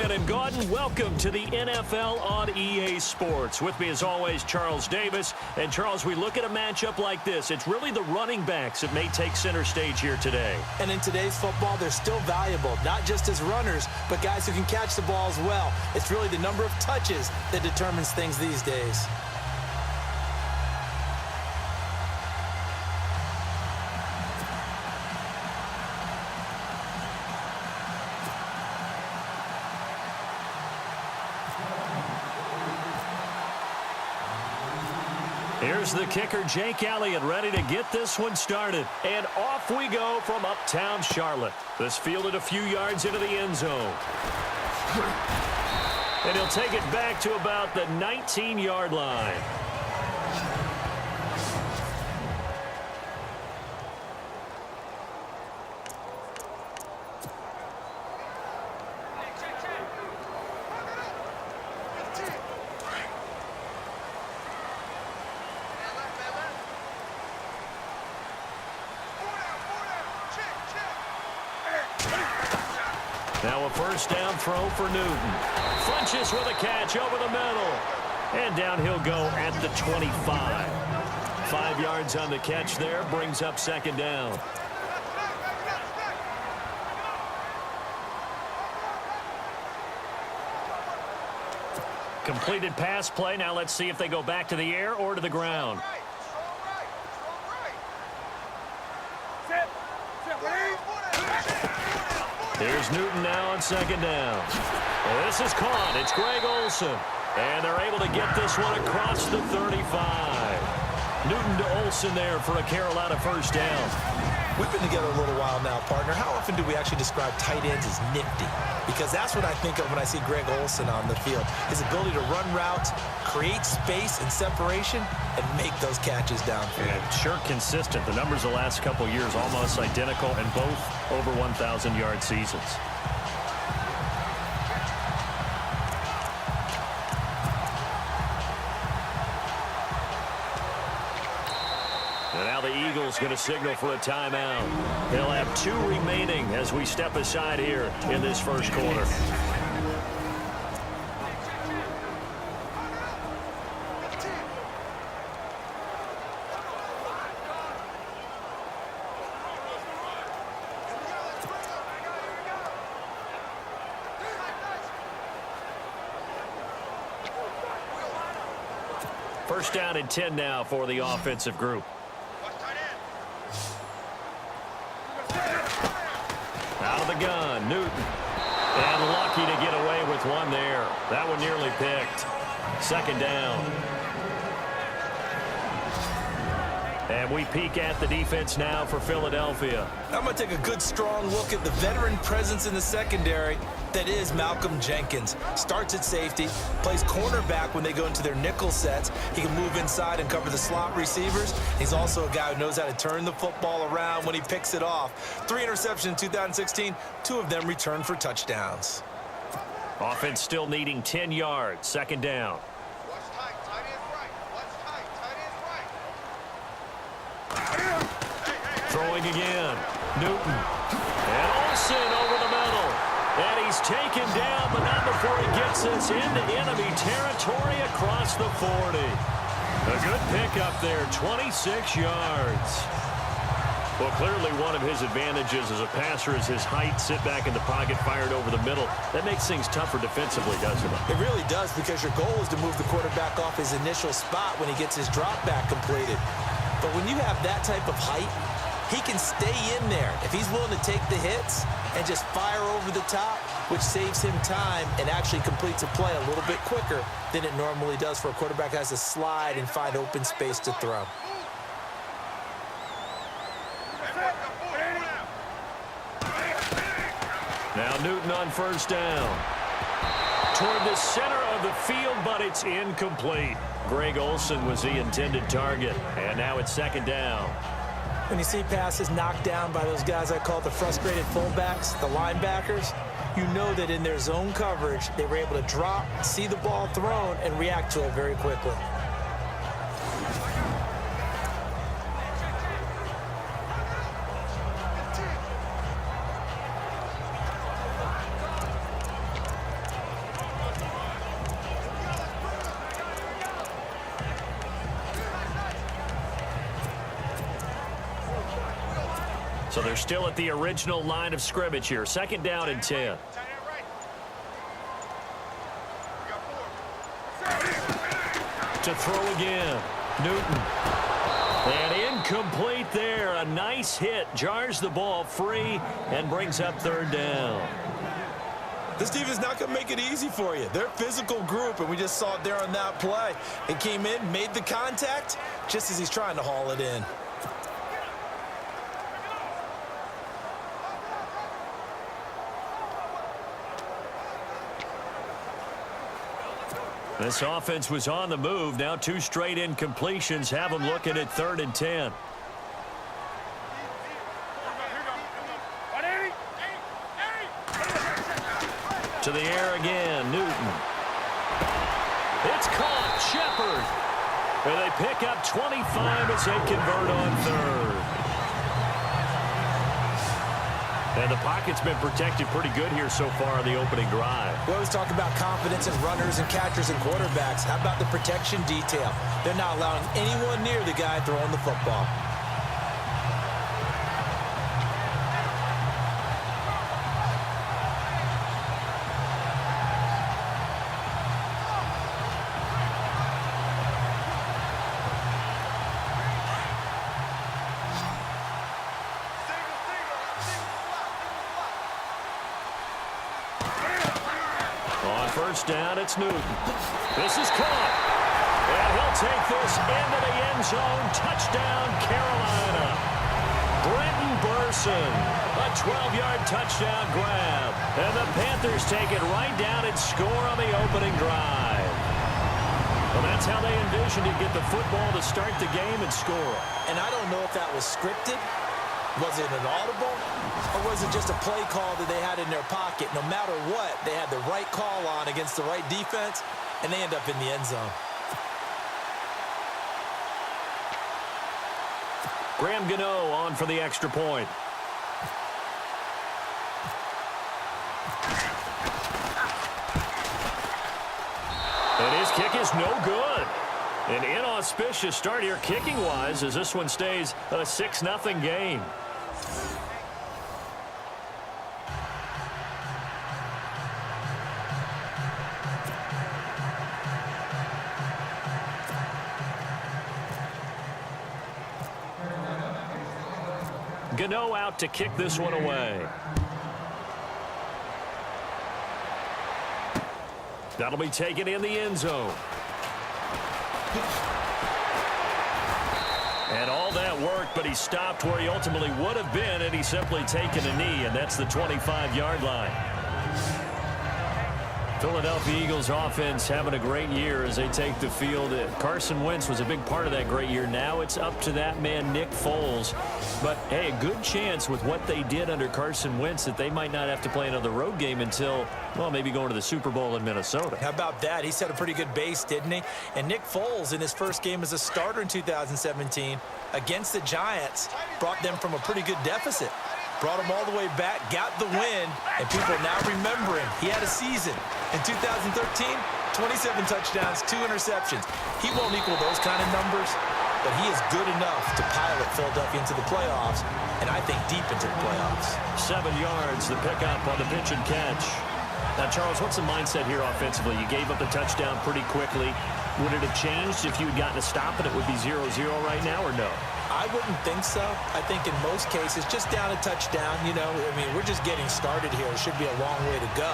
Ryan and Gordon. Welcome to the NFL on EA Sports. With me, as always, Charles Davis. And, Charles, we look at a matchup like this. It's really the running backs that may take center stage here today. And in today's football, they're still valuable, not just as runners, but guys who can catch the ball as well. It's really the number of touches that determines things these days. Here's the kicker, Jake Elliott, ready to get this one started. And off we go from uptown Charlotte. This fielded a few yards into the end zone. And he'll take it back to about the 19-yard line. Now a first down throw for Newton. Funches with a catch over the middle. And down he'll go at the 25. 5 yards on the catch there, brings up second down. Completed pass play. Now let's see if they go back to the air or to the ground. Here's Newton now on second down. Well, this is caught. It's Greg Olsen. And they're able to get this one across the 35. Newton to Olsen there for a Carolina first down. We've been together a little while now, partner. How often do we actually describe tight ends as nifty? Because that's what I think of when I see Greg Olsen on the field. His ability to run routes, create space and separation, and make those catches downfield. Yeah, sure consistent. The numbers the last couple years almost identical, and both over 1,000-yard seasons. And now the Eagles going to signal for a timeout. They'll have 2 remaining as we step aside here in this first quarter. First down and 10 now for the offensive group. Out of the gun, Newton. And lucky to get away with one there. That one nearly picked. Second down. And we peek at the defense now for Philadelphia. I'm going to take a good, strong look at the veteran presence in the secondary. That is Malcolm Jenkins. Starts at safety, plays cornerback when they go into their nickel sets. He can move inside and cover the slot receivers. He's also a guy who knows how to turn the football around when he picks it off. 3 interceptions in 2016, 2 of them returned for touchdowns. Offense still needing 10 yards. Second down. Throwing again. Newton. And Olsen over the middle. And he's taken down, but not before he gets this into enemy territory across the 40. A good pickup there, 26 yards. Well, clearly one of his advantages as a passer is his height. Sit back in the pocket, fired over the middle. That makes things tougher defensively, doesn't it? It really does, because your goal is to move the quarterback off his initial spot when he gets his drop back completed. But when you have that type of height, he can stay in there if he's willing to take the hits and just fire over the top, which saves him time and actually completes a play a little bit quicker than it normally does for a quarterback who has to slide and find open space to throw. Now Newton on first down. Toward the center of the field, but it's incomplete. Greg Olsen was the intended target, and now it's second down. When you see passes knocked down by those guys I call the frustrated fullbacks, the linebackers, you know that in their zone coverage, they were able to drop, see the ball thrown, and react to it very quickly. So they're still at the original line of scrimmage here. 2nd down and 10. To throw again. Newton. And incomplete there. A nice hit. Jars the ball free and brings up 3rd down. This defense is not going to make it easy for you. They're a physical group, and we just saw it there on that play. It came in, made the contact, just as he's trying to haul it in. This offense was on the move. Now 2 straight incompletions have them looking at 3rd and 10. To the air again, Newton. It's caught, Shepard. And they pick up 25 as they convert on 3rd. And the pocket's been protected pretty good here so far in the opening drive. We always talk about confidence in runners and catchers and quarterbacks. How about the protection detail? They're not allowing anyone near the guy throwing the football. First down, it's Newton. This is caught. And he'll take this into the end zone. Touchdown, Carolina. Brenton Burson. A 12-yard touchdown grab. And the Panthers take it right down and score on the opening drive. Well, that's how they envisioned it. Get the football to start the game and score. And I don't know if that was scripted. Was it an audible? Or was it just a play call that they had in their pocket? No matter what, they had the right call on against the right defense, and they end up in the end zone. Graham Gano on for the extra point. And his kick is no good. An inauspicious start here kicking-wise as this one stays a 6-0 game. Gano out to kick this one away. That'll be taken in the end zone. And all that worked, but he stopped where he ultimately would have been had he simply taken a knee, and that's the 25-yard line. Philadelphia Eagles offense having a great year as they take the field. Carson Wentz was a big part of that great year. Now it's up to that man, Nick Foles. But, hey, a good chance with what they did under Carson Wentz that they might not have to play another road game until, well, maybe going to the Super Bowl in Minnesota. How about that? He set a pretty good base, didn't he? And Nick Foles, in his first game as a starter in 2017 against the Giants, brought them from a pretty good deficit. Brought him all the way back, got the win, and people now remember him. He had a season. In 2013, 27 touchdowns, 2 interceptions. He won't equal those kind of numbers, but he is good enough to pilot Philadelphia into the playoffs, and I think deep into the playoffs. 7 yards, the pickup on the pitch and catch. Now, Charles, what's the mindset here offensively? You gave up a touchdown pretty quickly. Would it have changed if you had gotten a stop and it would be 0-0 right now, or no? I wouldn't think so. I think in most cases, just down a touchdown, you know, I mean, we're just getting started here. It should be a long way to go.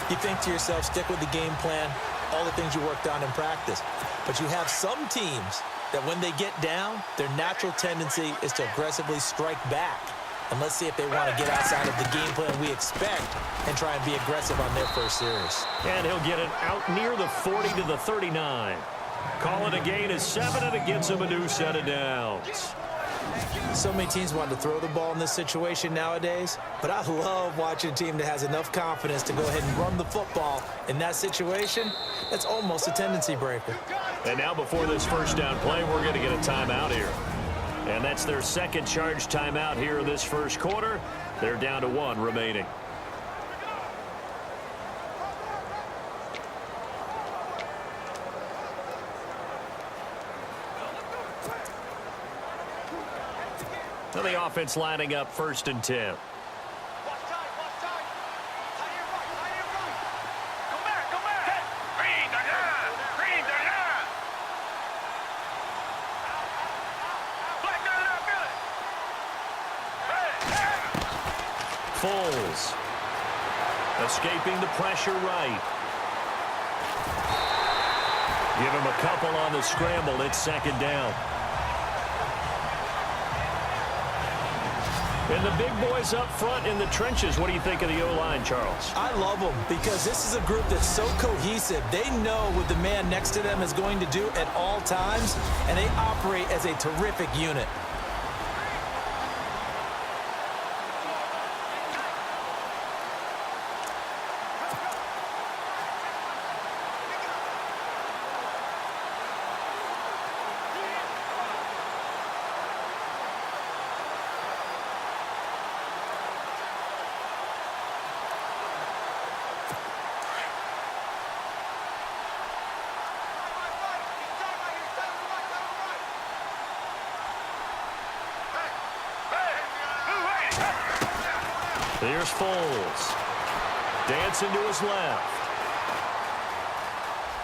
You think to yourself, stick with the game plan, all the things you worked on in practice. But you have some teams that when they get down, their natural tendency is to aggressively strike back. And let's see if they want to get outside of the game plan we expect and try and be aggressive on their first series. And he'll get it out near the 40 to the 39. Call it a gain of 7, and it gets him a new set of downs. So many teams want to throw the ball in this situation nowadays, but I love watching a team that has enough confidence to go ahead and run the football. In that situation, that's almost a tendency breaker. And now before this first down play, we're going to get a timeout here. And that's their second charge timeout here in this first quarter. They're down to 1 remaining. the offense lining up 1st and 10. Foles. Escaping the pressure right. Give him a couple on the scramble. It's 2nd down. And the big boys up front in the trenches. What do you think of the O-line, Charles? I love them because this is a group that's so cohesive. They know what the man next to them is going to do at all times, and they operate as a terrific unit. Here's Foles. Dancing to his left.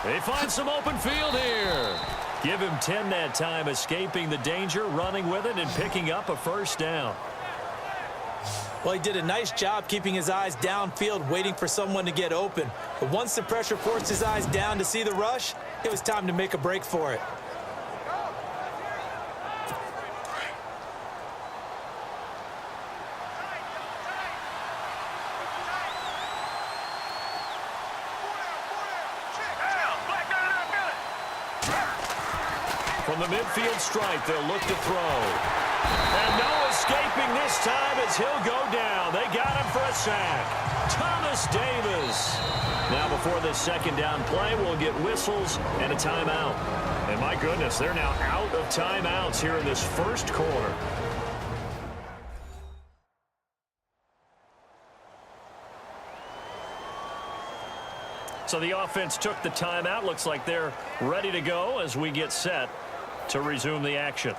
They find some open field here. Give him 10 that time, escaping the danger, running with it, and picking up a 1st down. Well, he did a nice job keeping his eyes downfield, waiting for someone to get open. But once the pressure forced his eyes down to see the rush, it was time to make a break for it. From the midfield stripe, they'll look to throw. And no escaping this time as he'll go down. They got him for a sack. Thomas Davis. Now before this 2nd down play, we'll get whistles and a timeout. And my goodness, they're now out of timeouts here in this 1st quarter. So the offense took the timeout. Looks like they're ready to go as we get set to resume the action.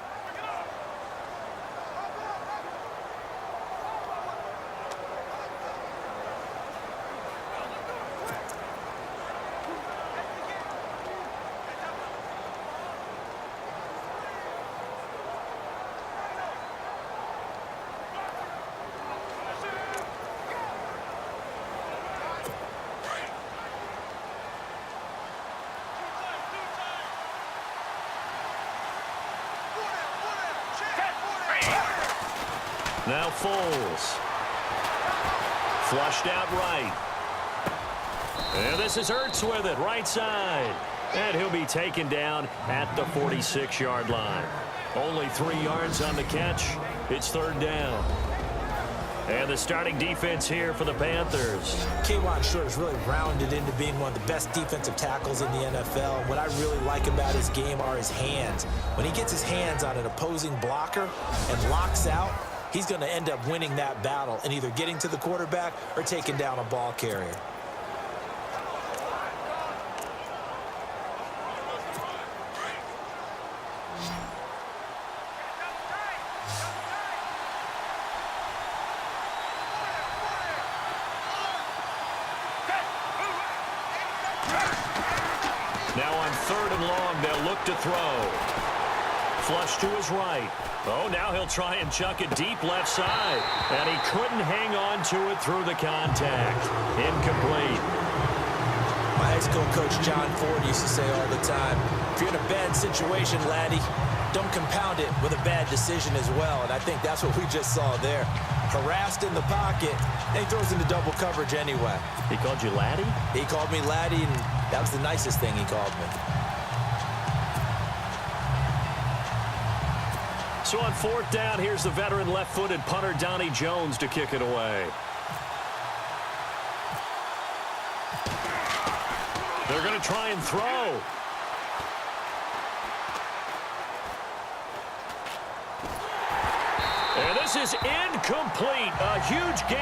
Now Foles. Flushed out right. And this is Ertz with it, right side. And he'll be taken down at the 46-yard line. Only 3 yards on the catch. It's 3rd down. And the starting defense here for the Panthers. K'Wan Short is really rounded into being one of the best defensive tackles in the NFL. And what I really like about his game are his hands. When he gets his hands on an opposing blocker and locks out, he's going to end up winning that battle and either getting to the quarterback or taking down a ball carrier. Now on 3rd and long, they'll look to throw. Flush to his right. Oh, now he'll try and chuck it deep left side. And he couldn't hang on to it through the contact. Incomplete. My high school coach, John Ford, used to say all the time, if you're in a bad situation, laddie, don't compound it with a bad decision as well. And I think that's what we just saw there. Harassed in the pocket, and he throws into double coverage anyway. He called you laddie? He called me laddie, and that was the nicest thing he called me. So on 4th down, here's the veteran left-footed punter Donnie Jones to kick it away. They're going to try and throw. And this is incomplete. A huge gain.